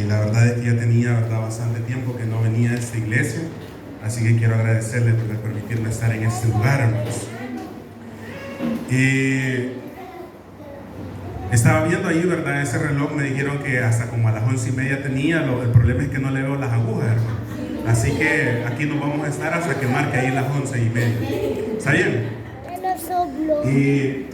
La verdad es que ya tenía, ¿verdad?, bastante tiempo que no venía a esta iglesia, así que quiero agradecerle por permitirme estar en este lugar, hermanos. Estaba viendo ahí, ¿verdad?, ese reloj. Me dijeron que hasta como a las 11:30 tenía. El problema es que no le veo las agujas, hermano. Así que aquí nos vamos a estar hasta que marque ahí las 11:30. ¿Está bien? Y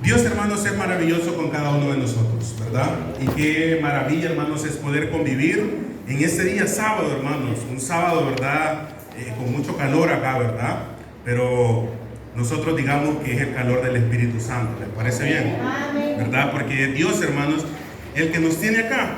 Dios, hermanos, es maravilloso con cada uno de nosotros, ¿verdad? Y qué maravilla, hermanos, es poder convivir en este día sábado, hermanos. Un sábado, ¿verdad?, con mucho calor acá, ¿verdad? Pero nosotros digamos que es el calor del Espíritu Santo. ¿Les parece bien? ¿Verdad? Porque Dios, hermanos, el que nos tiene acá,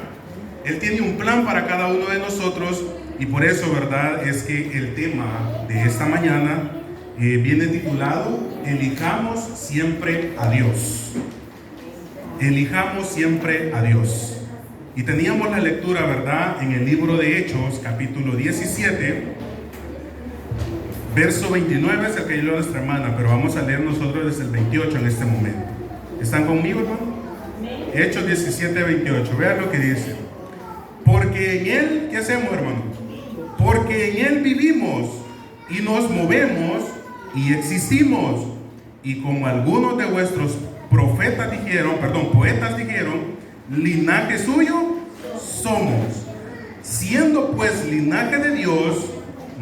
Él tiene un plan para cada uno de nosotros. Y por eso, ¿verdad?, es que el tema de esta mañana viene titulado Elijamos siempre a Dios. Elijamos siempre a Dios. Y teníamos la lectura, ¿verdad?, en el libro de Hechos, capítulo 17, verso 29, es el que leyó nuestra hermana, pero vamos a leer nosotros desde el 28 en este momento. ¿Están conmigo, hermano? Hechos 17, 28. Vean lo que dice. Porque en Él, ¿qué hacemos, hermano? Porque en Él vivimos y nos movemos y existimos. Y como algunos de vuestros poetas dijeron, linaje suyo somos. Siendo pues linaje de Dios,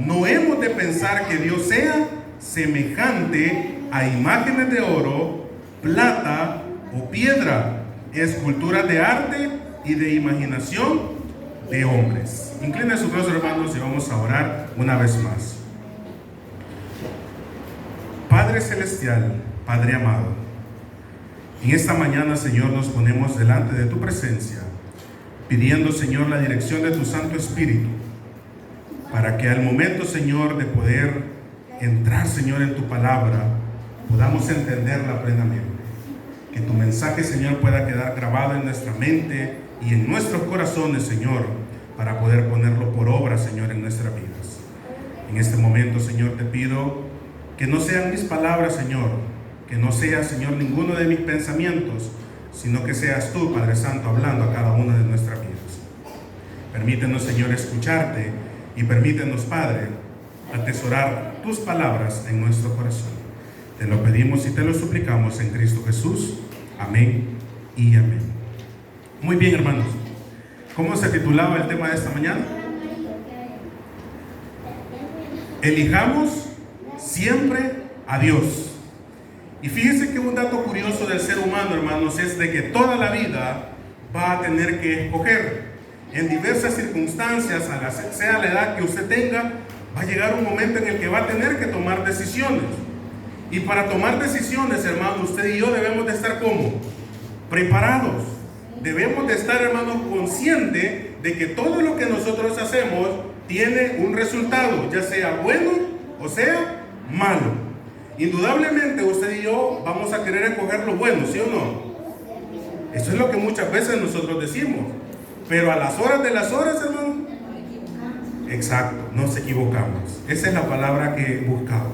no hemos de pensar que Dios sea semejante a imágenes de oro, plata o piedra, esculturas de arte y de imaginación de hombres. Inclina sus rostros, hermanos, y vamos a orar una vez más. Padre celestial, Padre amado, en esta mañana, Señor, nos ponemos delante de tu presencia, pidiendo, Señor, la dirección de tu Santo Espíritu, para que al momento, Señor, de poder entrar, Señor, en tu palabra, podamos entenderla plenamente. Que tu mensaje, Señor, pueda quedar grabado en nuestra mente y en nuestros corazones, Señor, para poder ponerlo por obra, Señor, en nuestras vidas. En este momento, Señor, te pido que no sean mis palabras, Señor, que no sea, Señor, ninguno de mis pensamientos, sino que seas tú, Padre Santo, hablando a cada una de nuestras vidas. Permítenos, Señor, escucharte y permítenos, Padre, atesorar tus palabras en nuestro corazón. Te lo pedimos y te lo suplicamos en Cristo Jesús. Amén y amén. Muy bien, hermanos. ¿Cómo se titulaba el tema de esta mañana? Elijamos siempre a Dios. Y fíjense que un dato curioso del ser humano, hermanos, es de que toda la vida va a tener que escoger. En diversas circunstancias, sea la edad que usted tenga, va a llegar un momento en el que va a tener que tomar decisiones. Y para tomar decisiones, hermanos, usted y yo debemos de estar ¿cómo? Preparados. Debemos de estar, hermanos, conscientes de que todo lo que nosotros hacemos tiene un resultado, ya sea bueno o sea malo. Indudablemente usted y yo vamos a querer escoger lo bueno, ¿sí o no? Eso es lo que muchas veces nosotros decimos. Pero a las horas de las horas, hermano, exacto, nos equivocamos. Esa es la palabra que buscaba.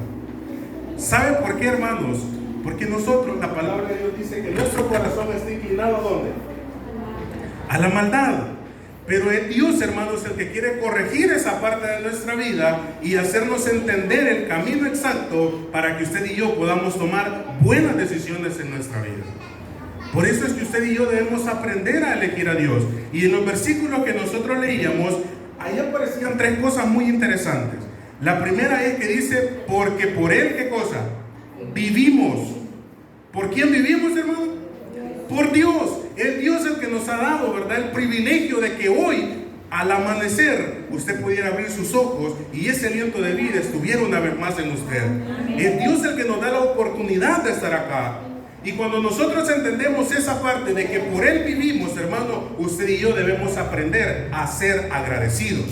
¿Sabe por qué, hermanos? Porque nosotros, la palabra de Dios dice que nuestro corazón está inclinado ¿a dónde? A la maldad. Pero es Dios, hermanos, el que quiere corregir esa parte de nuestra vida y hacernos entender el camino exacto para que usted y yo podamos tomar buenas decisiones en nuestra vida. Por eso es que usted y yo debemos aprender a elegir a Dios. Y en los versículos que nosotros leíamos, ahí aparecían tres cosas muy interesantes. La primera es que dice, porque por Él, ¿qué cosa? Vivimos. ¿Por quién vivimos, hermano? Por Dios. Es Dios el que nos ha dado, ¿verdad?, el privilegio de que hoy, al amanecer, usted pudiera abrir sus ojos y ese aliento de vida estuviera una vez más en usted. Es Dios el que nos da la oportunidad de estar acá. Y cuando nosotros entendemos esa parte de que por Él vivimos, hermano, usted y yo debemos aprender a ser agradecidos.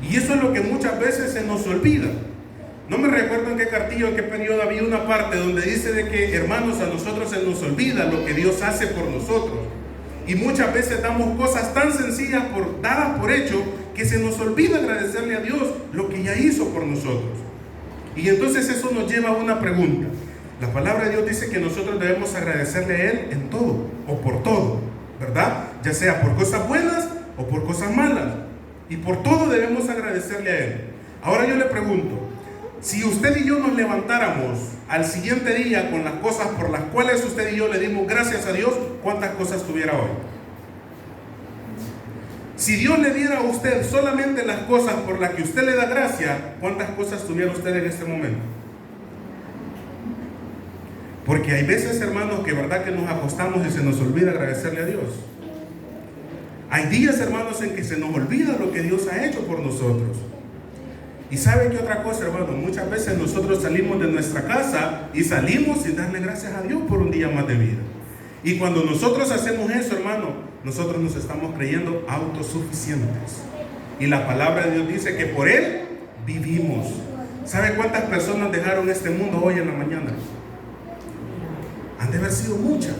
Y eso es lo que muchas veces se nos olvida. No me recuerdo en qué cartillo, en qué periodo había una parte donde dice de que, hermanos, a nosotros se nos olvida lo que Dios hace por nosotros. Y muchas veces damos cosas tan sencillas dadas por hecho, que se nos olvida agradecerle a Dios lo que ya hizo por nosotros. Y entonces eso nos lleva a una pregunta. La palabra de Dios dice que nosotros debemos agradecerle a Él en todo o por todo, ¿verdad? ya sea por cosas buenas o por cosas malas. Y por todo debemos agradecerle a Él. Ahora yo le pregunto, si usted y yo nos levantáramos al siguiente día con las cosas por las cuales usted y yo le dimos gracias a Dios, ¿cuántas cosas tuviera hoy? Si Dios le diera a usted solamente las cosas por las que usted le da gracia, ¿cuántas cosas tuviera usted en este momento? Porque hay veces, hermanos, que verdad que nos acostamos y se nos olvida agradecerle a Dios. Hay días, hermanos, en que se nos olvida lo que Dios ha hecho por nosotros. Y ¿sabe qué otra cosa, hermano? Muchas veces nosotros salimos de nuestra casa y salimos sin darle gracias a Dios por un día más de vida. Y cuando nosotros hacemos eso, hermano, nosotros nos estamos creyendo autosuficientes. Y la palabra de Dios dice que por Él vivimos. ¿Sabe cuántas personas dejaron este mundo hoy en la mañana? Han de haber sido muchas.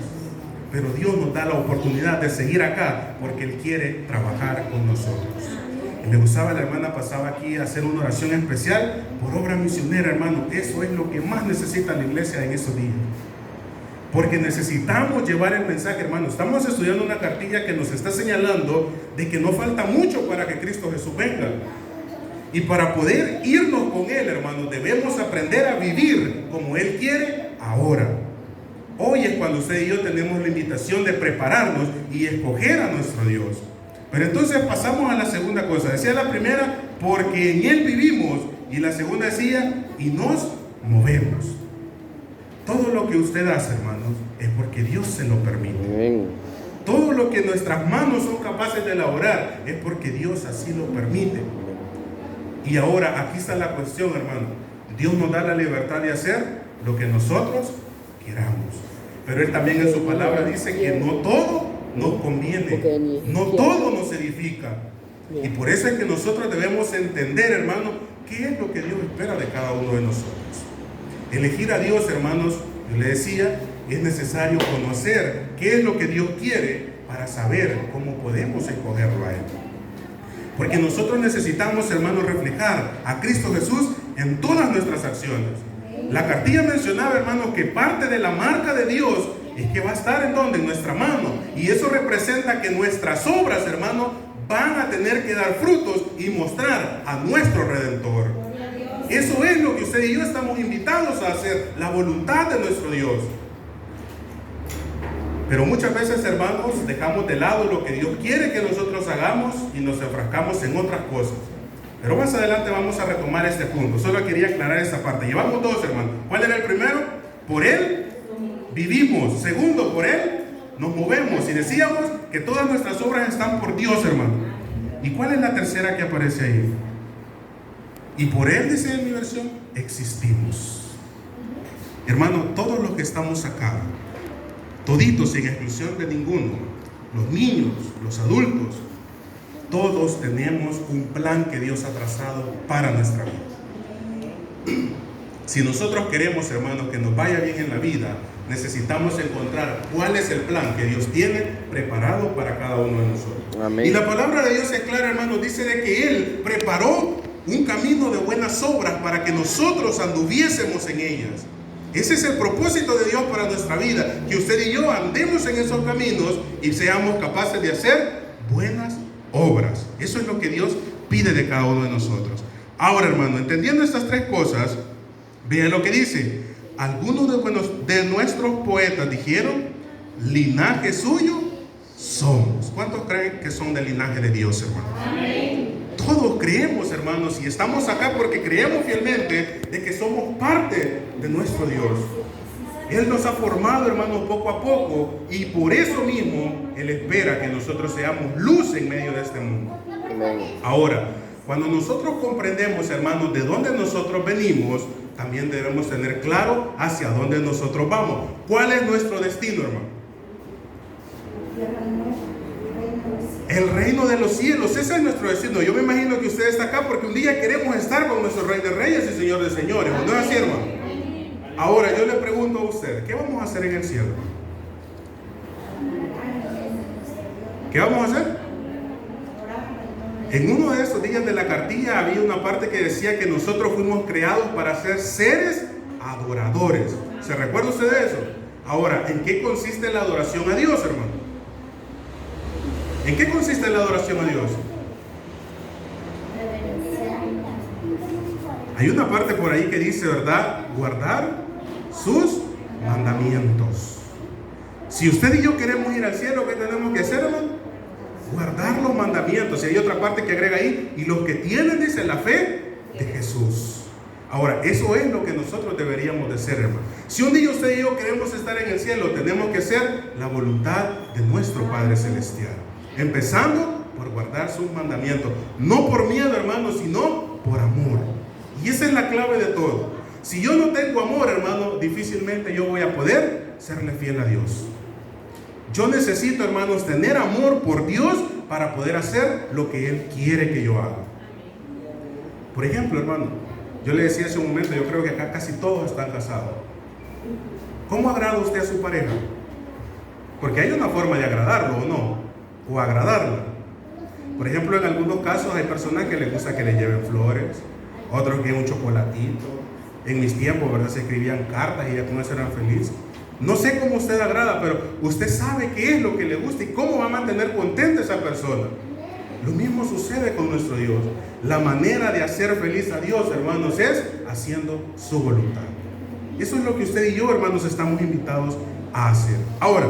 Pero Dios nos da la oportunidad de seguir acá porque Él quiere trabajar con nosotros. Y me gustaba, la hermana pasaba aquí a hacer una oración especial por obra misionera, hermano. Eso es lo que más necesita la iglesia en esos días. Porque necesitamos llevar el mensaje, hermano. Estamos estudiando una cartilla que nos está señalando de que no falta mucho para que Cristo Jesús venga. Y para poder irnos con Él, hermano, debemos aprender a vivir como Él quiere ahora. Hoy es cuando usted y yo tenemos la invitación de prepararnos y escoger a nuestro Dios. Pero entonces pasamos a la segunda cosa. Decía la primera, porque en Él vivimos. Y la segunda decía, y nos movemos. Todo lo que usted hace, hermanos, es porque Dios se lo permite. Amén. Todo lo que nuestras manos son capaces de elaborar es porque Dios así lo permite. Y ahora aquí está la cuestión, hermano. Dios nos da la libertad de hacer lo que nosotros queramos. Pero Él también en su palabra dice que no todo nos conviene, no todo nos edifica. Y por eso es que nosotros debemos entender, hermano, qué es lo que Dios espera de cada uno de nosotros. Elegir a Dios, hermanos, yo le decía, es necesario conocer qué es lo que Dios quiere para saber cómo podemos escogerlo a Él. Porque nosotros necesitamos, hermanos, reflejar a Cristo Jesús en todas nuestras acciones. La cartilla mencionaba, hermanos, que parte de la marca de Dios es que va a estar en donde, en nuestra mano. Y eso representa que nuestras obras, hermanos, van a tener que dar frutos y mostrar a nuestro Redentor. Eso es lo que usted y yo estamos invitados a hacer, la voluntad de nuestro Dios. Pero muchas veces, hermanos, dejamos de lado lo que Dios quiere que nosotros hagamos y nos enfrascamos en otras cosas. Pero más adelante vamos a retomar este punto. Solo quería aclarar esta parte. Llevamos dos, hermanos. ¿Cuál era el primero? Por Él vivimos. Segundo, por Él nos movemos. Y decíamos que todas nuestras obras están por Dios, hermano. ¿Y cuál es la tercera que aparece ahí? Y por Él, dice en mi versión, existimos. Hermano, todos los que estamos acá, toditos sin exclusión de ninguno, los niños, los adultos, todos tenemos un plan que Dios ha trazado para nuestra vida. Si nosotros queremos, hermanos, que nos vaya bien en la vida, necesitamos encontrar cuál es el plan que Dios tiene preparado para cada uno de nosotros. Amén. Y la palabra de Dios es clara, hermanos, dice de que Él preparó un camino de buenas obras para que nosotros anduviésemos en ellas. Ese es el propósito de Dios para nuestra vida, que usted y yo andemos en esos caminos y seamos capaces de hacer buenas obras. Eso es lo que Dios pide de cada uno de nosotros. Ahora, hermano, entendiendo estas tres cosas, vean lo que dice. Algunos de nuestros poetas dijeron, linaje suyo somos. ¿Cuántos creen que son del linaje de Dios, hermano? Amén. Todos creemos, hermanos, y estamos acá porque creemos fielmente de que somos parte de nuestro Dios. Él nos ha formado, hermanos, poco a poco, y por eso mismo Él espera que nosotros seamos luz en medio de este mundo. Ahora, cuando nosotros comprendemos, hermanos, de dónde nosotros venimos, también debemos tener claro hacia dónde nosotros vamos. ¿Cuál es nuestro destino, hermano? El reino de los cielos. Ese es nuestro destino. Yo me imagino que usted está acá porque un día queremos estar con nuestro Rey de Reyes y Señor de Señores. ¿No es así, hermano? Ahora yo le pregunto a usted, ¿qué vamos a hacer en el cielo? ¿Qué vamos a hacer? En uno de esos días de la cartilla había una parte que decía que nosotros fuimos creados para ser seres adoradores. ¿Se recuerda usted de eso? Ahora, ¿en qué consiste la adoración a Dios, hermano? ¿En qué consiste la adoración a Dios? Hay una parte por ahí que dice, ¿verdad? Guardar sus mandamientos. Si usted y yo queremos ir al cielo, ¿qué tenemos que hacer, hermano? Guardar los mandamientos. Y hay otra parte que agrega ahí, y los que tienen, dice, la fe de Jesús. Ahora, eso es lo que nosotros deberíamos de ser, hermano. Si un día usted y yo queremos estar en el cielo, tenemos que hacer la voluntad de nuestro Padre Celestial. Empezando por guardar sus mandamientos. No por miedo, hermano, sino por amor. Y esa es la clave de todo. Si yo no tengo amor, hermano, difícilmente yo voy a poder serle fiel a Dios. Yo necesito, hermanos, tener amor por Dios para poder hacer lo que Él quiere que yo haga. Por ejemplo, hermano, yo le decía hace un momento, yo creo que acá casi todos están casados. ¿Cómo agrada usted a su pareja? Porque hay una forma de agradarlo, ¿o no? O agradarla. Por ejemplo, en algunos casos hay personas que les gusta que le lleven flores, otros que un chocolatito. En mis tiempos, ¿verdad? Se escribían cartas y ya con eso eran felices. No sé cómo usted agrada, pero usted sabe qué es lo que le gusta y cómo va a mantener contenta a esa persona. Lo mismo sucede con nuestro Dios. La manera de hacer feliz a Dios, hermanos, es haciendo su voluntad. Eso es lo que usted y yo, hermanos, estamos invitados a hacer. Ahora,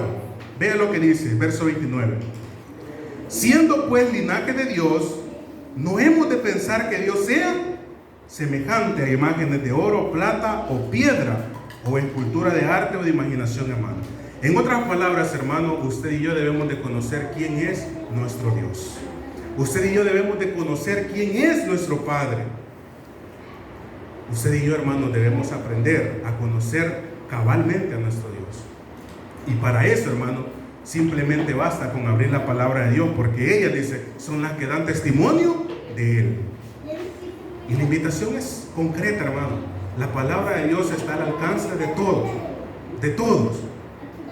vea lo que dice, verso 29. Siendo pues linaje de Dios, no hemos de pensar que Dios sea semejante a imágenes de oro, plata o piedra, o escultura de arte o de imaginación humana. En otras palabras, hermano, usted y yo debemos de conocer quién es nuestro Dios. Usted y yo debemos de conocer quién es nuestro Padre. Usted y yo, hermanos, debemos aprender a conocer cabalmente a nuestro Dios. Y para eso, hermano, simplemente basta con abrir la palabra de Dios, porque ellas, dice, son las que dan testimonio de Él. Y la invitación es concreta, hermano. La palabra de Dios está al alcance de todos, de todos.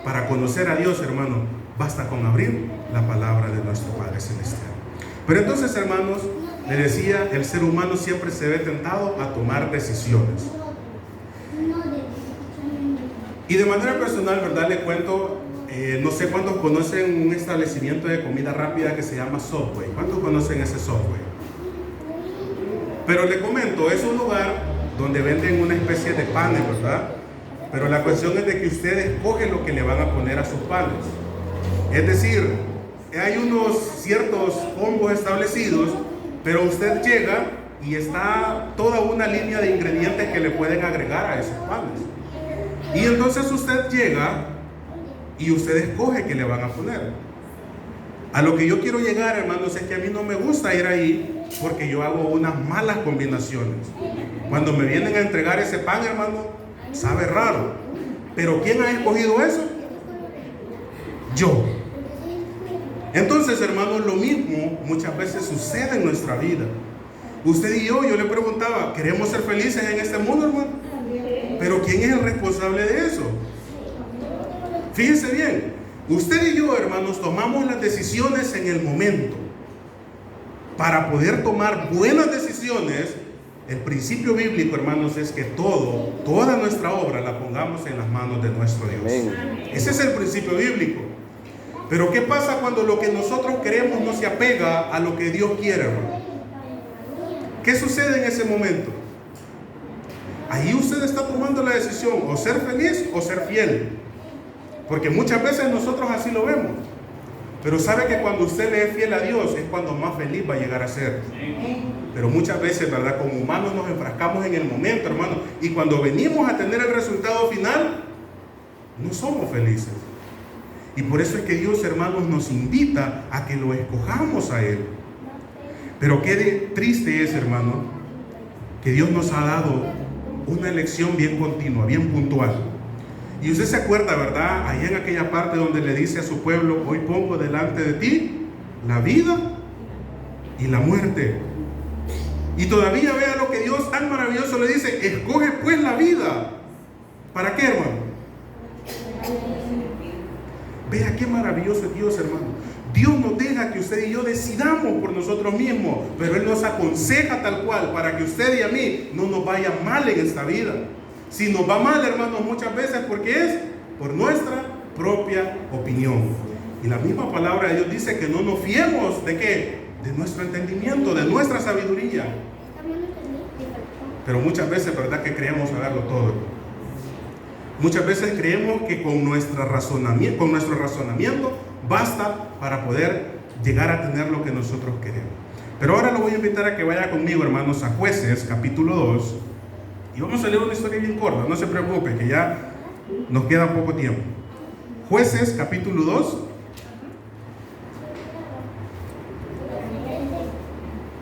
Para conocer a Dios, hermano, basta con abrir la palabra de nuestro Padre Celestial. Pero entonces, hermanos, le decía, el ser humano siempre se ve tentado a tomar decisiones. Y de manera personal, ¿verdad? Le cuento, no sé cuántos conocen un establecimiento de comida rápida que se llama Subway. ¿Cuántos conocen ese Subway? Pero le comento, es un lugar donde venden una especie de panes, ¿verdad? Pero la cuestión es de que usted escoge lo que le van a poner a sus panes. Es decir, hay unos ciertos combos establecidos, pero usted llega y está toda una línea de ingredientes que le pueden agregar a esos panes. Y entonces usted llega y usted escoge qué le van a poner. A lo que yo quiero llegar, hermanos, es que a mí no me gusta ir ahí porque yo hago unas malas combinaciones. Cuando me vienen a entregar ese pan, hermano, sabe raro. Pero ¿quién ha escogido eso? Yo. Entonces, hermanos, lo mismo muchas veces sucede en nuestra vida. Usted y yo le preguntaba, ¿queremos ser felices en este mundo, hermano? Pero ¿quién es el responsable de eso? Fíjense bien, usted y yo, hermanos, tomamos las decisiones en el momento. Para poder tomar buenas decisiones, el principio bíblico, hermanos, es que toda nuestra obra la pongamos en las manos de nuestro Dios. Amén. Ese es el principio bíblico. Pero ¿qué pasa cuando lo que nosotros queremos no se apega a lo que Dios quiere, hermano? ¿Qué sucede en ese momento? Ahí usted está tomando la decisión, o ser feliz o ser fiel. Porque muchas veces nosotros así lo vemos. Pero sabe que cuando usted le es fiel a Dios es cuando más feliz va a llegar a ser. Pero muchas veces, ¿verdad? Como humanos nos enfrascamos en el momento, hermano. Y cuando venimos a tener el resultado final, no somos felices. Y por eso es que Dios, hermanos, nos invita a que lo escojamos a Él. Pero qué triste es, hermano, que Dios nos ha dado una elección bien continua, bien puntual. Y usted se acuerda, ¿verdad? Allá en aquella parte donde le dice a su pueblo, hoy pongo delante de ti la vida y la muerte. Y todavía vea lo que Dios tan maravilloso le dice, escoge pues la vida. ¿Para qué, hermano? Vea qué maravilloso es Dios, hermano. Dios nos deja que usted y yo decidamos por nosotros mismos, pero Él nos aconseja tal cual para que usted y a mí no nos vaya mal en esta vida. Si nos va mal, hermanos, muchas veces porque es por nuestra propia opinión. Y la misma palabra de Dios dice que no nos fiemos ¿de qué? De nuestro entendimiento, de nuestra sabiduría. Pero muchas veces, ¿verdad?, que creemos saberlo todo. Muchas veces creemos que con nuestro razonamiento basta para poder llegar a tener lo que nosotros queremos. Pero ahora lo voy a invitar a que vaya conmigo, hermanos, a Jueces, capítulo 2. Y vamos a leer una historia bien corta, no se preocupe, que ya nos queda poco tiempo. Jueces, capítulo 2.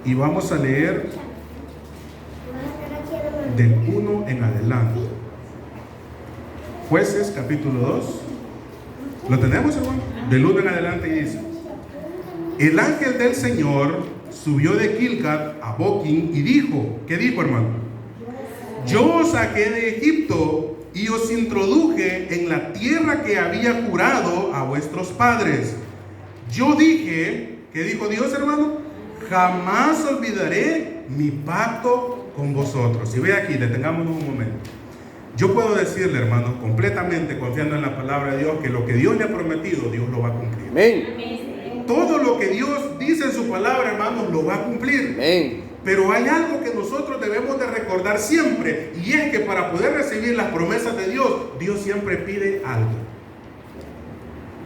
Y vamos a leer del 1 en adelante. Jueces, capítulo 2. ¿Lo tenemos, hermano? Del 1 en adelante y dice: el ángel del Señor subió de Gilgal a Boquim y dijo, ¿qué dijo, hermano? Yo os saqué de Egipto y os introduje en la tierra que había jurado a vuestros padres. Yo dije, ¿qué dijo Dios, hermano? Jamás olvidaré mi pacto con vosotros. Y ve aquí, detengámonos un momento. Yo puedo decirle, hermano, completamente confiando en la palabra de Dios, que lo que Dios le ha prometido, Dios lo va a cumplir. Amén. Todo lo que Dios dice en su palabra, hermanos, lo va a cumplir. Amén. Pero hay algo que nosotros debemos de recordar siempre, y es que para poder recibir las promesas de Dios, Dios siempre pide algo.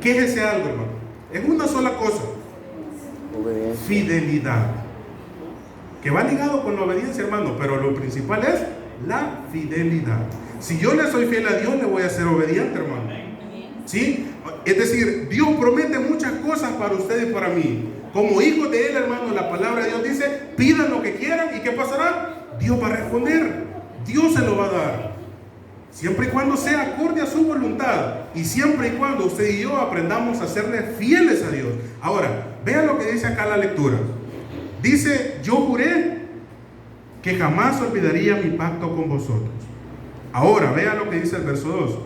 ¿Qué es ese algo, hermano? Es una sola cosa: fidelidad. Que va ligado con la obediencia, hermano, pero lo principal es la fidelidad. Si yo le soy fiel a Dios, le voy a ser obediente, hermano. ¿Sí? Es decir, Dios promete muchas cosas para usted y para mí. Como hijos de Él, hermano, la palabra de Dios dice: pidan lo que quieran, ¿y qué pasará? Dios va a responder. Dios se lo va a dar. Siempre y cuando sea acorde a su voluntad. Y siempre y cuando usted y yo aprendamos a serle fieles a Dios. Ahora, vean lo que dice acá la lectura. Dice: yo juré que jamás olvidaría mi pacto con vosotros. Ahora, vean lo que dice el verso 2.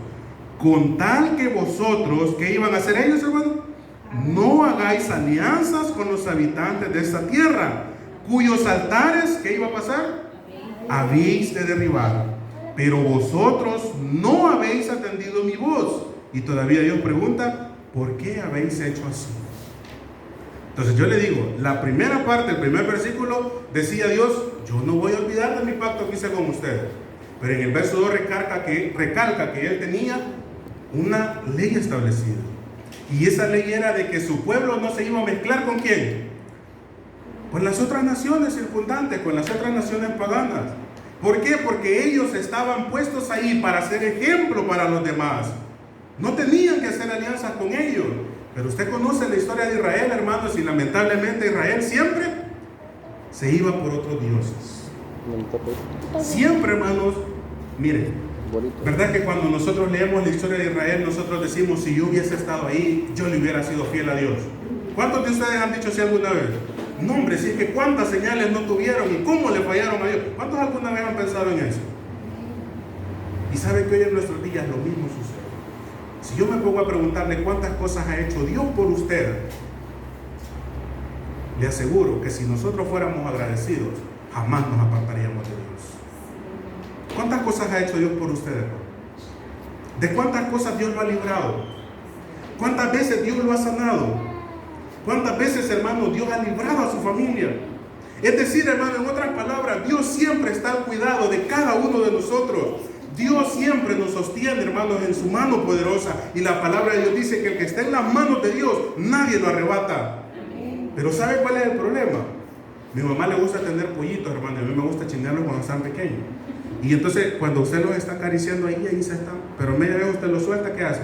Con tal que vosotros, ¿qué iban a hacer ellos, hermano? No hagáis alianzas con los habitantes de esta tierra, cuyos altares, ¿qué iba a pasar? Habéis de derribar. Pero vosotros no habéis atendido mi voz. Y todavía Dios pregunta: ¿por qué habéis hecho así? Entonces yo le digo, la primera parte, el primer versículo, decía Dios: yo no voy a olvidar de mi pacto que hice con ustedes. Pero en el verso 2 recalca que Él tenía una ley establecida. Y esa ley era de que su pueblo no se iba a mezclar ¿con quién? Con las otras naciones circundantes, con las otras naciones paganas. ¿Por qué? Porque ellos estaban puestos ahí para ser ejemplo para los demás. No tenían que hacer alianzas con ellos. Pero usted conoce la historia de Israel, hermanos, y lamentablemente Israel siempre se iba por otros dioses. Siempre, hermanos, miren, ¿verdad que cuando nosotros leemos la historia de Israel, nosotros decimos: si yo hubiese estado ahí, yo le hubiera sido fiel a Dios? ¿Cuántos de ustedes han dicho así alguna vez? No, hombre, si es que cuántas señales no tuvieron y cómo le fallaron a Dios. ¿Cuántos alguna vez han pensado en eso? Y sabe que hoy en nuestros días lo mismo sucede. Si yo me pongo a preguntarle cuántas cosas ha hecho Dios por usted, le aseguro que si nosotros fuéramos agradecidos, jamás nos apartaríamos de Dios. ¿Cuántas cosas ha hecho Dios por usted, hermano? ¿De cuántas cosas Dios lo ha librado? ¿Cuántas veces Dios lo ha sanado? ¿Cuántas veces, hermano, Dios ha librado a su familia? Es decir, hermano, en otras palabras, Dios siempre está al cuidado de cada uno de nosotros. Dios siempre nos sostiene, hermanos, en su mano poderosa. Y la palabra de Dios dice que el que está en las manos de Dios, nadie lo arrebata. Pero ¿sabe cuál es el problema? Mi mamá le gusta tener pollitos, hermano, y a mí me gusta chingarlos cuando están pequeños. Y entonces, cuando usted los está acariciando ahí se están. Pero media vez usted los suelta, ¿qué hace?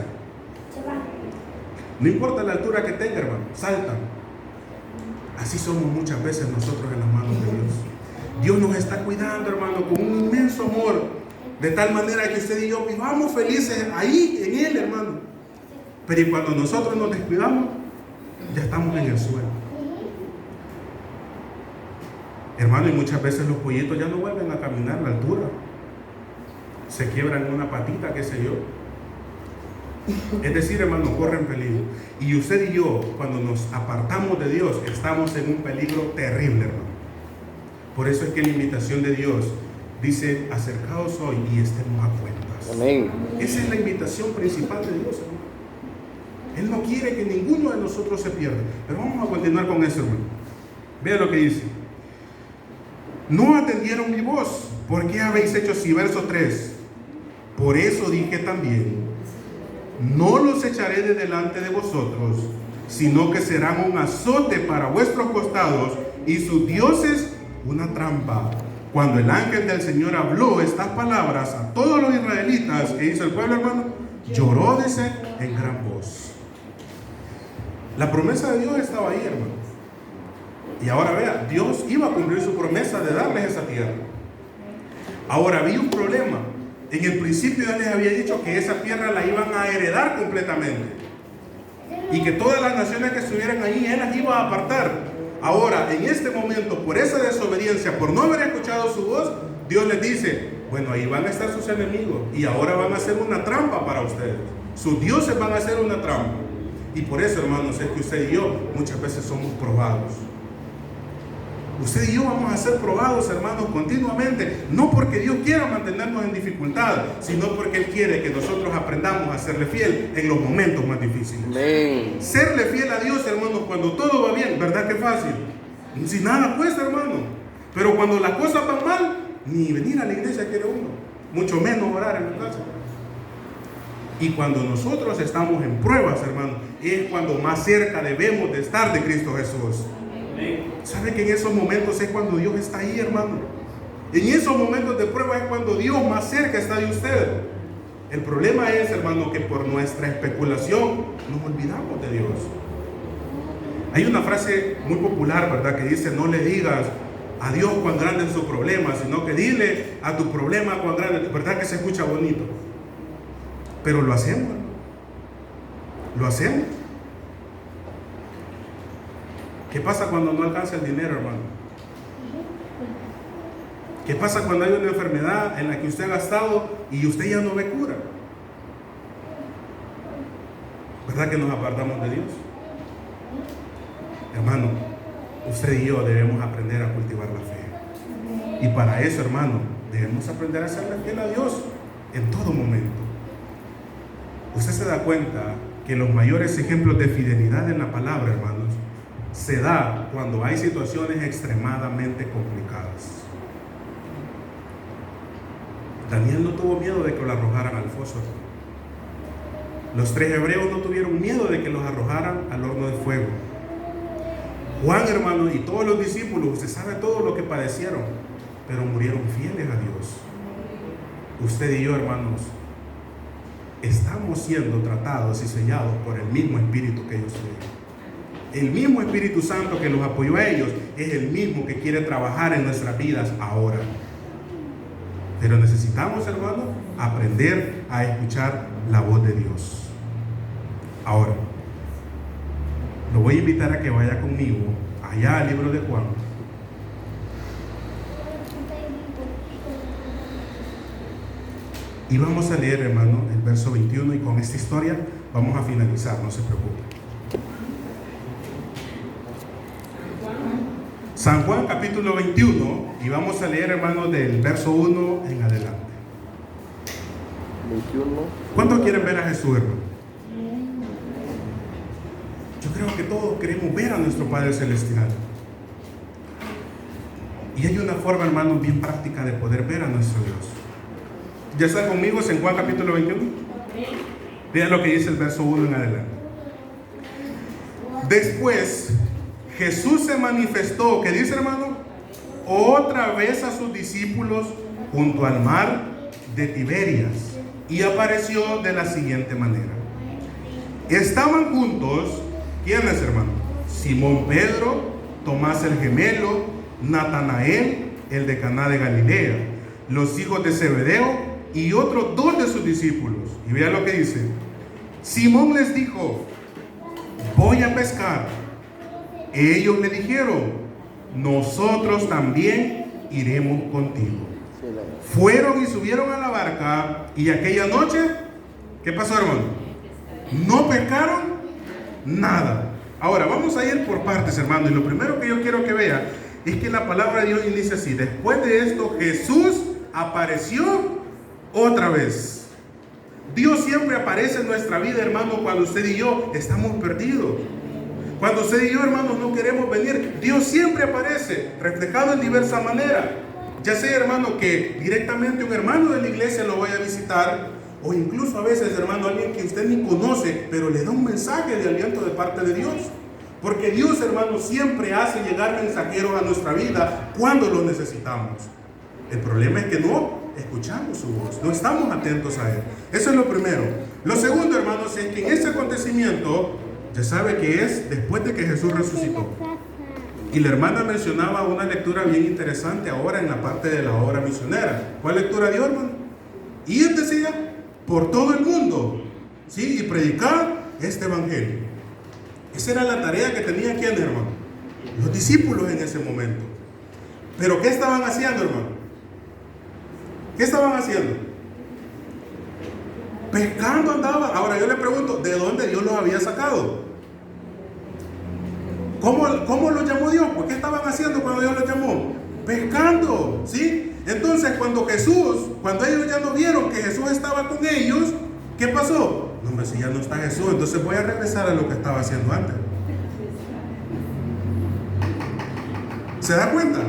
No importa la altura que tenga, hermano, saltan. Así somos muchas veces nosotros en las manos de Dios. Dios nos está cuidando, hermano, con un inmenso amor. De tal manera que usted y yo vivamos felices ahí, en Él, hermano. Pero y cuando nosotros nos descuidamos, ya estamos en el suelo. Hermano, y muchas veces los pollitos ya no vuelven a caminar a la altura. Se quiebran una patita, qué sé yo. Es decir, hermano, corren peligro. Y usted y yo, cuando nos apartamos de Dios, estamos en un peligro terrible, hermano. Por eso es que la invitación de Dios dice: acercaos hoy y estemos a cuentas. Amén. Esa es la invitación principal de Dios, hermano. Él no quiere que ninguno de nosotros se pierda. Pero vamos a continuar con eso, hermano. Vea lo que dice. No atendieron mi voz. ¿Por qué habéis hecho así? Verso 3. Por eso dije también, no los echaré de delante de vosotros, sino que serán un azote para vuestros costados y sus dioses una trampa. Cuando el ángel del Señor habló estas palabras a todos los israelitas, ¿qué hizo el pueblo, hermano? Lloró, dice, en gran voz. La promesa de Dios estaba ahí, hermano. Y ahora vea, Dios iba a cumplir su promesa de darles esa tierra. Ahora había un problema. En el principio Él les había dicho que esa tierra la iban a heredar completamente. Y que todas las naciones que estuvieran ahí, Él las iba a apartar. Ahora, en este momento, por esa desobediencia, por no haber escuchado su voz, Dios les dice, bueno, ahí van a estar sus enemigos. Y ahora van a hacer una trampa para ustedes. Sus dioses van a hacer una trampa. Y por eso, hermanos, es que usted y yo muchas veces somos probados. Usted y yo vamos a ser probados, hermanos, continuamente. No porque Dios quiera mantenernos en dificultad, sino porque Él quiere que nosotros aprendamos a serle fiel en los momentos más difíciles. Amén. Serle fiel a Dios, hermanos, cuando todo va bien, ¿verdad que fácil? Si nada cuesta, hermano. Pero cuando las cosas van mal, ni venir a la iglesia quiere uno. Mucho menos orar en la casa. Y cuando nosotros estamos en pruebas, hermano, es cuando más cerca debemos de estar de Cristo Jesús. ¿Sabe que en esos momentos es cuando Dios está ahí, hermano? En esos momentos de prueba es cuando Dios más cerca está de usted. El problema es, hermano, que por nuestra especulación nos olvidamos de Dios. Hay una frase muy popular, ¿verdad? Que dice, no le digas a Dios cuán grande es su problema, sino que dile a tu problema cuán grande. ¿Verdad que se escucha bonito? Pero lo hacemos, hermano. Lo hacemos. ¿Qué pasa cuando no alcanza el dinero, hermano? ¿Qué pasa cuando hay una enfermedad en la que usted ha gastado y usted ya no ve cura? ¿Verdad que nos apartamos de Dios? Hermano, usted y yo debemos aprender a cultivar la fe. Y para eso, hermano, debemos aprender a serle fiel a Dios en todo momento. Usted se da cuenta que los mayores ejemplos de fidelidad en la palabra, hermanos, se da cuando hay situaciones extremadamente complicadas. Daniel no tuvo miedo de que lo arrojaran al foso. Los 3 hebreos no tuvieron miedo de que los arrojaran al horno de fuego. Juan, hermano, y todos los discípulos, usted sabe todo lo que padecieron, pero murieron fieles a Dios. Usted y yo, hermanos, estamos siendo tratados y sellados por el mismo Espíritu que ellos tuvieron. El mismo Espíritu Santo que los apoyó a ellos es el mismo que quiere trabajar en nuestras vidas ahora. Pero necesitamos, hermano, aprender a escuchar la voz de Dios. Ahora, lo voy a invitar a que vaya conmigo allá al libro de Juan. Y vamos a leer, hermano, el verso 21, y con esta historia vamos a finalizar, no se preocupe. San Juan capítulo 21, y vamos a leer, hermano, del verso 1 en adelante. 21. ¿Cuántos quieren ver a Jesús, hermano? Yo creo que todos queremos ver a nuestro Padre Celestial. Y hay una forma, hermano, bien práctica de poder ver a nuestro Dios. ¿Ya están conmigo en Juan capítulo 21? Vean lo que dice el verso 1 en adelante. Después Jesús se manifestó, ¿qué dice, hermano? Otra vez a sus discípulos junto al mar de Tiberias, y apareció de la siguiente manera. Estaban juntos, ¿quiénes, hermano? Simón Pedro, Tomás el gemelo, Natanael, el de Caná de Galilea, los hijos de Zebedeo y otros 2 de sus discípulos. Y vean lo que dice. Simón les dijo, voy a pescar. Ellos le dijeron, nosotros también iremos contigo. Fueron y subieron a la barca, y aquella noche, ¿qué pasó, hermano? No pescaron nada. Ahora vamos a ir por partes, hermano, y lo primero que yo quiero que vea es que la palabra de Dios inicia así. Después de esto, Jesús apareció otra vez. Dios siempre aparece en nuestra vida, hermano, cuando usted y yo estamos perdidos. Cuando usted y yo, hermanos, no queremos venir, Dios siempre aparece, reflejado en diversas maneras. Ya sea, hermano, que directamente un hermano de la iglesia lo vaya a visitar, o incluso a veces, hermano, alguien que usted ni conoce, pero le da un mensaje de aliento de parte de Dios. Porque Dios, hermano, siempre hace llegar mensajeros a nuestra vida cuando los necesitamos. El problema es que no escuchamos su voz, no estamos atentos a Él. Eso es lo primero. Lo segundo, hermanos, es que en este acontecimiento, ya sabe que es después de que Jesús resucitó. Y la hermana mencionaba una lectura bien interesante ahora en la parte de la obra misionera. ¿Cuál lectura dio, hermano? Y él decía, por todo el mundo, ¿sí? Y predicar este evangelio. Esa era la tarea que tenían, ¿quién, hermano? Los discípulos en ese momento. Pero ¿qué estaban haciendo, hermano? ¿Qué estaban haciendo? Pescando andaban. Ahora yo le pregunto, ¿de dónde Dios los había sacado? ¿Cómo los llamó Dios? ¿Por qué estaban haciendo cuando Dios los llamó? Pescando, ¿sí? Entonces cuando ellos ya no vieron que Jesús estaba con ellos, ¿qué pasó? No, hombre, si ya no está Jesús, entonces voy a regresar a lo que estaba haciendo antes. ¿Se da cuenta?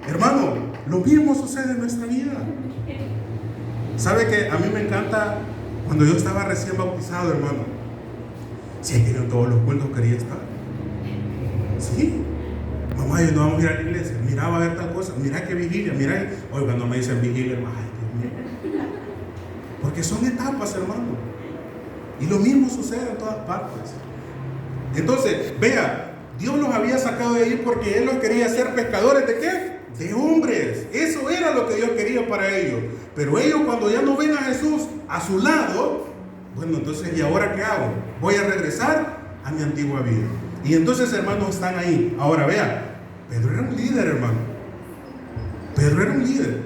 Hermano, lo mismo sucede en nuestra vida. ¿Sabe que a mí me encanta cuando yo estaba recién bautizado, hermano? Si es que yo en todos los cultos quería estar. Sí. Mamá, yo no vamos a ir a la iglesia. Mira, va a ver tal cosa. Mira qué vigilia. Mira. Hoy cuando me dicen vigilia, hermano, ay, Dios mío. Porque son etapas, hermano. Y lo mismo sucede en todas partes. Entonces, vea, Dios los había sacado de ahí porque Él los quería hacer pescadores ¿de qué? De hombres. Eso era lo que Dios quería para ellos. Pero ellos cuando ya no ven a Jesús a su lado, bueno, entonces, ¿y ahora qué hago? Voy a regresar a mi antigua vida. Y entonces, hermanos, están ahí. Ahora, vea, Pedro era un líder, hermano. Pedro era un líder.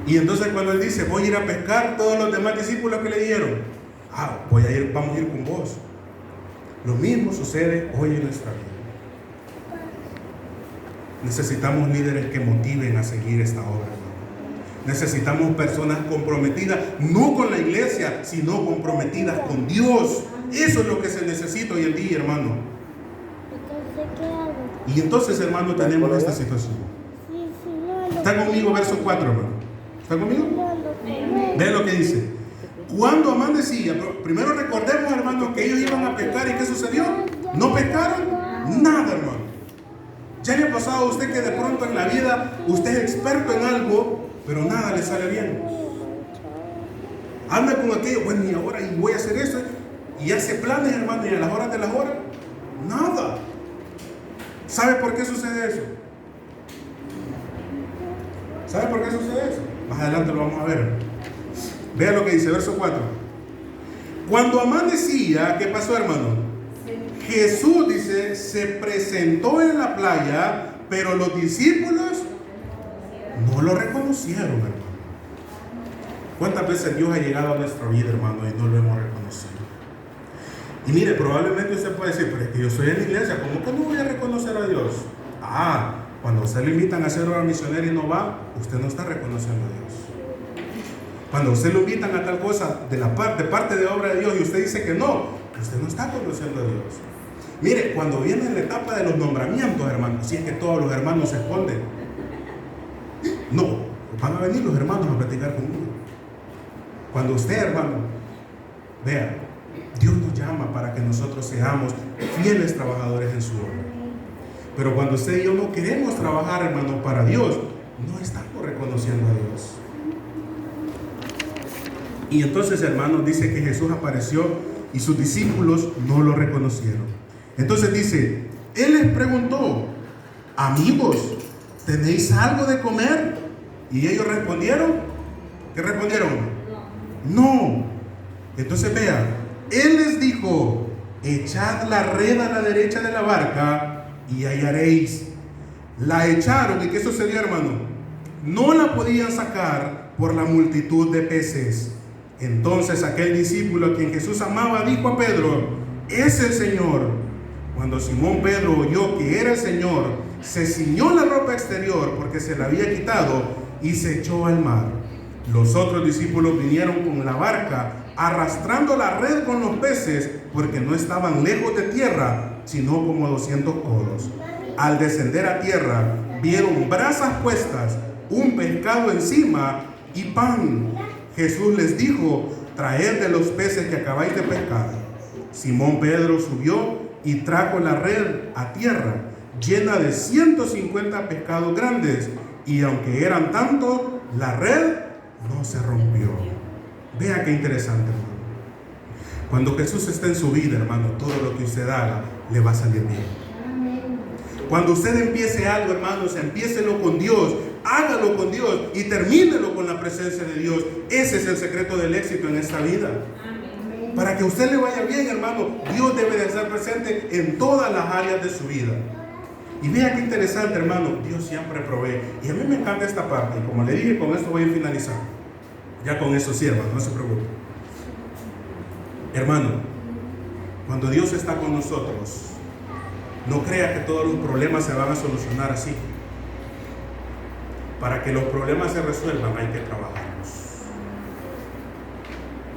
Y entonces cuando él dice, voy a ir a pescar, todos los demás discípulos que le dijeron, vamos a ir con vos. Lo mismo sucede hoy en nuestra vida. Necesitamos líderes que motiven a seguir esta obra. Necesitamos personas comprometidas, no con la iglesia, sino comprometidas con Dios. Eso es lo que se necesita hoy en día, hermano. Y entonces, hermano, tenemos esta situación. ¿Está conmigo? Verso 4, hermano. ¿Está conmigo? Vean lo que dice. Cuando amanecía, primero recordemos, hermano, que ellos iban a pescar. ¿Y qué sucedió? ¿No pescaron? Nada, hermano. ¿Ya le ha pasado a usted que de pronto en la vida usted es experto en algo, pero nada le sale bien? Anda con aquello, bueno, y ahora y voy a hacer eso, y hace planes, hermano, y a las horas de las horas, nada. ¿Sabe por qué sucede eso? ¿Sabe por qué sucede eso? Más adelante lo vamos a ver. Vea lo que dice, verso 4. Cuando amanecía, ¿qué pasó, hermano? Jesús, dice, se presentó en la playa, pero los discípulos no lo reconocieron, hermano. ¿Cuántas veces Dios ha llegado a nuestra vida, hermano, y no lo hemos reconocido? Y mire, probablemente usted puede decir, pero es que yo soy en la iglesia, ¿cómo que no voy a reconocer a Dios? Cuando a usted le invitan a hacer obra misionera y no va, usted no está reconociendo a Dios. Cuando a usted lo invitan a tal cosa de parte de obra de Dios y usted dice que no, usted no está conociendo a Dios. Mire, cuando viene la etapa de los nombramientos, hermanos, si es que todos los hermanos se esconden, no, van a venir los hermanos a platicar conmigo. Cuando usted, hermano, vea, Dios nos llama para que nosotros seamos fieles trabajadores en su obra. Pero cuando usted y yo no queremos trabajar, hermano, para Dios, no estamos reconociendo a Dios. Y entonces, hermanos, dice que Jesús apareció y sus discípulos no lo reconocieron. Entonces dice, Él les preguntó, amigos, ¿tenéis algo de comer? Y ellos respondieron, ¿qué respondieron? No. Entonces vea, Él les dijo, echad la red a la derecha de la barca y hallaréis. La echaron, ¿y qué sucedió, hermano? No la podían sacar por la multitud de peces. Entonces aquel discípulo a quien Jesús amaba dijo a Pedro, es el Señor. Cuando Simón Pedro oyó que era el Señor, se ciñó la ropa exterior porque se la había quitado y se echó al mar. Los otros discípulos vinieron con la barca, arrastrando la red con los peces, porque no estaban lejos de tierra, sino como a 200 codos. Al descender a tierra, vieron brasas puestas, un pescado encima y pan. Jesús les dijo: traed de los peces que acabáis de pescar. Simón Pedro subió y trajo la red a tierra, llena de 150 pescados grandes, y aunque eran tantos, la red no se rompió. Vea qué interesante, hermano. Cuando Jesús está en su vida, hermano, todo lo que usted haga le va a salir bien. Cuando usted empiece algo, hermanos, empiécelo con Dios, hágalo con Dios y termínelo con la presencia de Dios. Ese es el secreto del éxito en esta vida. Para que a usted le vaya bien, hermano, Dios debe de estar presente en todas las áreas de su vida. Y vea qué interesante, hermano, Dios siempre provee. Y a mí me encanta esta parte, y como le dije, con esto voy a finalizar. Ya con eso sí, hermano, no se preocupe. Hermano, cuando Dios está con nosotros, no crea que todos los problemas se van a solucionar así. Para que los problemas se resuelvan hay que trabajarlos.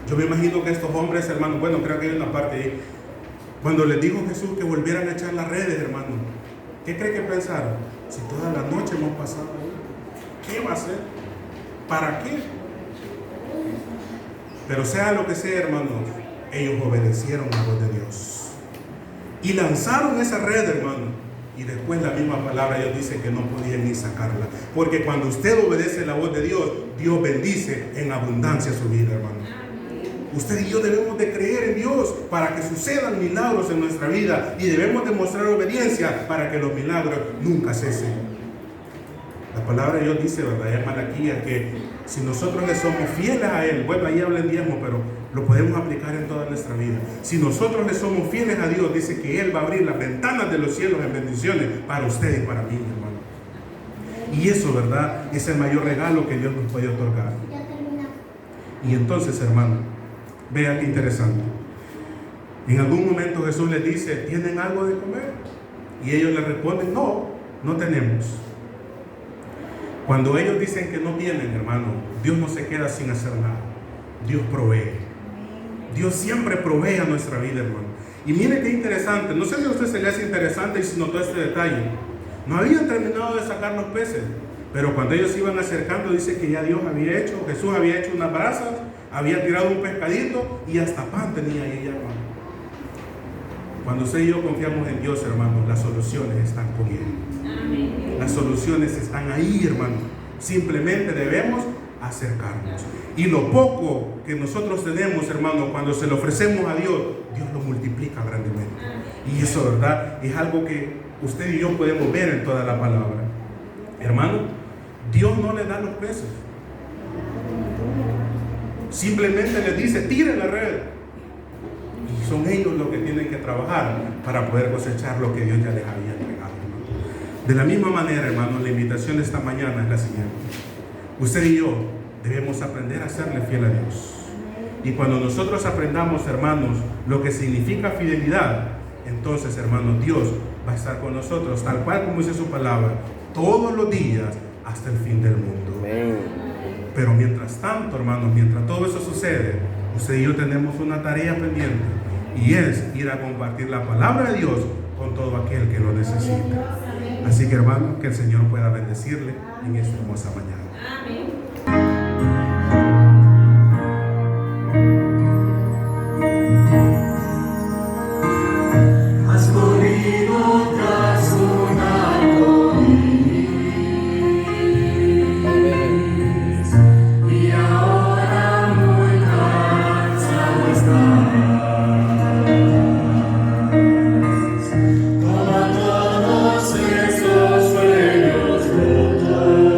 Yo me imagino que estos hombres, hermano, bueno, creo que hay una parte ahí, cuando les dijo Jesús que volvieran a echar las redes, hermano, ¿qué cree que pensaron? Si toda la noche hemos pasado ahí, ¿qué va a hacer? ¿Para qué? Pero sea lo que sea, hermanos, ellos obedecieron la voz de Dios y lanzaron esa red, hermano. Y después la misma palabra Dios dice que no podían ni sacarla, porque cuando usted obedece la voz de Dios, Dios bendice en abundancia su vida, hermano. Usted y yo debemos de creer en Dios para que sucedan milagros en nuestra vida, y debemos de mostrar obediencia para que los milagros nunca cesen. La palabra de Dios dice, ¿verdad? En Malaquías, que si nosotros le somos fieles a Él, bueno, ahí habla el diezmo, pero lo podemos aplicar en toda nuestra vida. Si nosotros le somos fieles a Dios, dice que Él va a abrir las ventanas de los cielos en bendiciones para usted y para mí, hermano. Y eso, ¿verdad? Es el mayor regalo que Dios nos puede otorgar. Y entonces, hermano, vea qué interesante. En algún momento Jesús les dice, ¿tienen algo de comer? Y ellos le responden, no, no tenemos. Cuando ellos dicen que no tienen, hermano, Dios no se queda sin hacer nada. Dios provee. Dios siempre provee a nuestra vida, hermano. Y mire qué interesante. No sé si a usted se le hace interesante y si notó este detalle. No habían terminado de sacar los peces, pero cuando ellos se iban acercando, dice que ya Dios había hecho, Jesús había hecho unas brasas, había tirado un pescadito y hasta pan tenía ahí, hermano. Cuando usted y yo confiamos en Dios, hermano, las soluciones están con Él. Amén. Las soluciones están ahí, hermano. Simplemente debemos acercarnos. Y lo poco que nosotros tenemos, hermano, cuando se lo ofrecemos a Dios, Dios lo multiplica grandemente. Y eso, ¿verdad? Es algo que usted y yo podemos ver en toda la palabra. Hermano, Dios no le da los peces. Simplemente les dice, tire la red. Y son ellos los que tienen que trabajar para poder cosechar lo que Dios ya les había entregado, hermano. De la misma manera, hermano, la invitación de esta mañana es la siguiente. Usted y yo debemos aprender a serle fiel a Dios. Y cuando nosotros aprendamos, hermanos, lo que significa fidelidad, entonces, hermanos, Dios va a estar con nosotros, tal cual como dice su palabra, todos los días hasta el fin del mundo. Amén. Pero mientras tanto, hermanos, mientras todo eso sucede, usted y yo tenemos una tarea pendiente, y es ir a compartir la palabra de Dios con todo aquel que lo necesita. Así que, hermano, que el Señor pueda bendecirle en esta hermosa mañana. Amén. Todos esos sueños rotos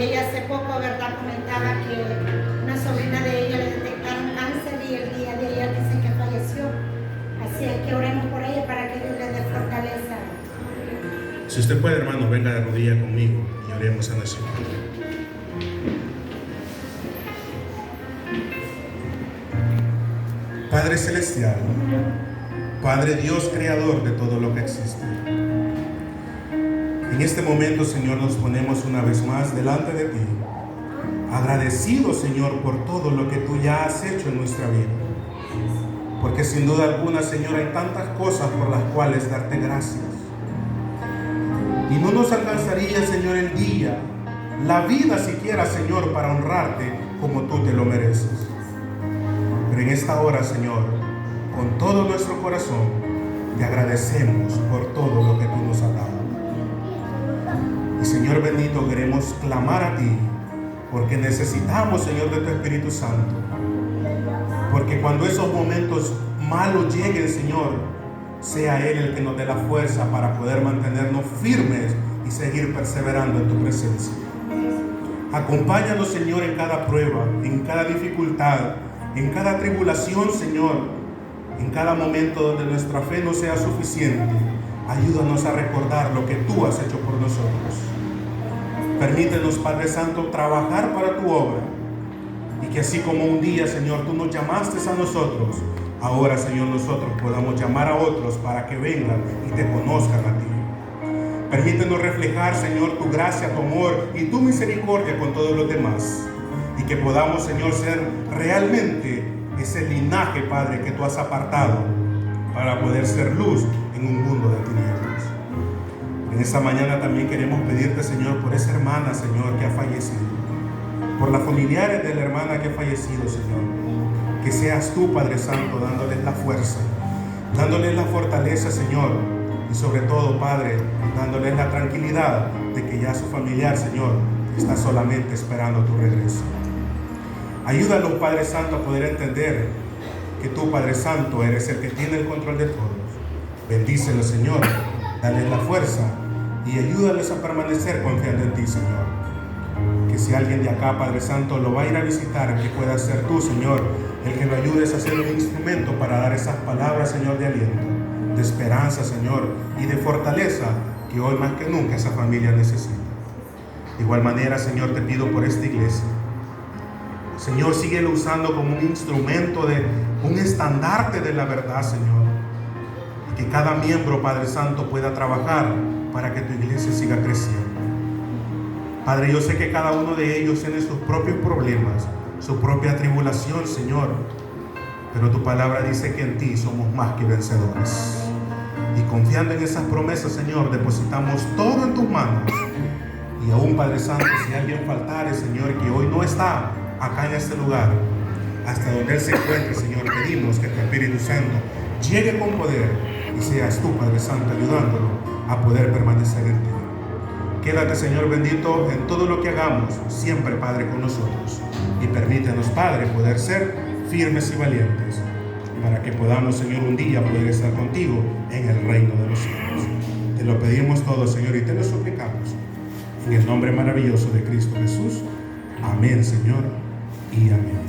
ella hace poco, ¿verdad? Comentaba que una sobrina de ella le detectaron cáncer y el día de ayer dicen que falleció. Así es que oremos por ella para que Dios le dé fortaleza. Si usted puede, hermano, venga de rodilla conmigo y oremos en oración. Padre Celestial, Padre Dios Creador de todo lo que existe, en este momento, Señor, nos ponemos una vez más delante de ti, agradecidos, Señor, por todo lo que tú ya has hecho en nuestra vida, porque sin duda alguna, Señor, hay tantas cosas por las cuales darte gracias, y no nos alcanzaría, Señor, el día, la vida siquiera, Señor, para honrarte como tú te lo mereces. Pero en esta hora, Señor, con todo nuestro corazón, te agradecemos por todo lo que tú nos has dado. Y Señor bendito, queremos clamar a ti, porque necesitamos, Señor, de tu Espíritu Santo. Porque cuando esos momentos malos lleguen, Señor, sea Él el que nos dé la fuerza para poder mantenernos firmes y seguir perseverando en tu presencia. Acompáñanos, Señor, en cada prueba, en cada dificultad, en cada tribulación, Señor, en cada momento donde nuestra fe no sea suficiente. Ayúdanos a recordar lo que tú has hecho por nosotros. Permítenos, Padre Santo, trabajar para tu obra, y que así como un día, Señor, tú nos llamaste a nosotros, ahora, Señor, nosotros podamos llamar a otros para que vengan y te conozcan a ti. Permítenos reflejar, Señor, tu gracia, tu amor y tu misericordia con todos los demás, y que podamos, Señor, ser realmente ese linaje, Padre, que tú has apartado para poder ser luz en un mundo de tinieblas. En esta mañana también queremos pedirte, Señor, por esa hermana, Señor, que ha fallecido, por las familiares de la hermana que ha fallecido, Señor, que seas tú, Padre Santo, dándoles la fuerza, dándoles la fortaleza, Señor, y sobre todo, Padre, dándoles la tranquilidad de que ya su familiar, Señor, está solamente esperando tu regreso. Ayúdalos, Padre Santo, a poder entender que tú, Padre Santo, eres el que tiene el control de todos. Bendícelos, Señor, dale la fuerza y ayúdales a permanecer confiando en ti, Señor. Que si alguien de acá, Padre Santo, lo va a ir a visitar, que pueda ser tú, Señor, el que lo ayudes a ser un instrumento para dar esas palabras, Señor, de aliento, de esperanza, Señor, y de fortaleza que hoy más que nunca esa familia necesita. De igual manera, Señor, te pido por esta iglesia. Señor, síguelo usando como un instrumento, de un estandarte de la verdad, Señor. Y que cada miembro, Padre Santo, pueda trabajar para que tu iglesia siga creciendo. Padre, yo sé que cada uno de ellos tiene sus propios problemas, su propia tribulación, Señor. Pero tu palabra dice que en ti somos más que vencedores. Y confiando en esas promesas, Señor, depositamos todo en tus manos. Y aún, Padre Santo, si alguien faltare, Señor, que hoy no está acá en este lugar, hasta donde Él se encuentre, Señor, pedimos que tu Espíritu Santo llegue con poder y seas tú, Padre Santo, ayudándolo a poder permanecer en ti. Quédate, Señor bendito, en todo lo que hagamos, siempre, Padre, con nosotros. Y permítenos, Padre, poder ser firmes y valientes, para que podamos, Señor, un día poder estar contigo en el reino de los cielos. Te lo pedimos todo, Señor, y te lo suplicamos. En el nombre maravilloso de Cristo Jesús. Amén, Señor, y amén.